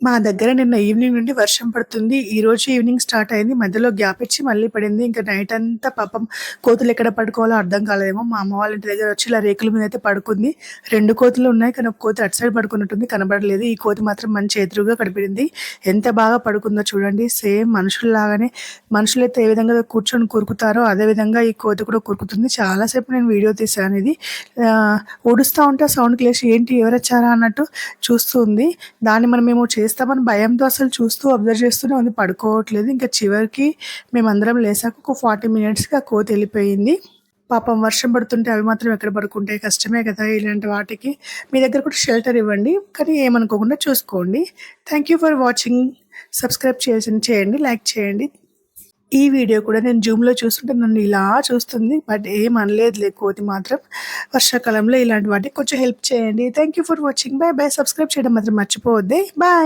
మా దగ్గర నిన్న ఈవినింగ్ నుండి వర్షం పడుతుంది. ఈరోజు ఈవినింగ్ స్టార్ట్ అయింది. మధ్యలో గ్యాప్ ఇచ్చి మళ్ళీ పడింది. ఇంకా నైట్ అంతా పాపం కోతులు ఎక్కడ పడుకోవాలో అర్థం కాలేదేమో. మా అమ్మ వాళ్ళ ఇంటి దగ్గర వచ్చి ఇలా రేకుల మీద అయితే పడుకుంది. 2 కోతులు ఉన్నాయి. కానీ ఒక కోతి అటు సైడ్ పడుకున్నట్టుంది, కనబడలేదు. ఈ కోతి మాత్రం మంచి ఎదురుగా కనిపించింది. ఎంత బాగా పడుకుందో చూడండి. సేమ్ మనుషుల్లాగానే, మనుషులైతే ఏ విధంగా కూర్చొని కురుకుతారో అదే విధంగా ఈ కోతి కూడా కురుకుతుంది. చాలాసేపు నేను వీడియో తీశాను. ఇది ఊడుస్తూ ఉంటే సౌండ్కి లేచి ఏంటి ఎవరొచ్చారా అన్నట్టు చూస్తుంది. దాన్ని మేము చేస్తామని భయంతో అసలు చూస్తూ అబ్జర్వ్ చేస్తూనే ఉంది, పడుకోవట్లేదు. ఇంకా చివరికి మేమందరం లేసాక ఒక 40 మినిట్స్కి ఆ కోతి వెళ్ళిపోయింది. పాపం వర్షం పడుతుంటే అవి మాత్రం ఎక్కడ పడుకుంటాయి, కష్టమే కదా ఇలాంటి వాటికి. మీ దగ్గర కూడా షెల్టర్ ఇవ్వండి, కానీ ఏమనుకోకుండా చూసుకోండి. Thank you for watching. Subscribe చేయండి, లైక్ చేయండి. ఈ వీడియో కూడా నేను జూమ్లో చూస్తుంటే నన్ను ఇలా చూస్తుంది, బట్ ఏం అనలేదులే కోతి మాత్రం. వర్షాకాలంలో ఇలాంటి వాటికి కొంచెం హెల్ప్ చేయండి. Thank you for watching. Bye bye. Subscribe చేయడం మాత్రం మర్చిపోవద్దే. బాయ్.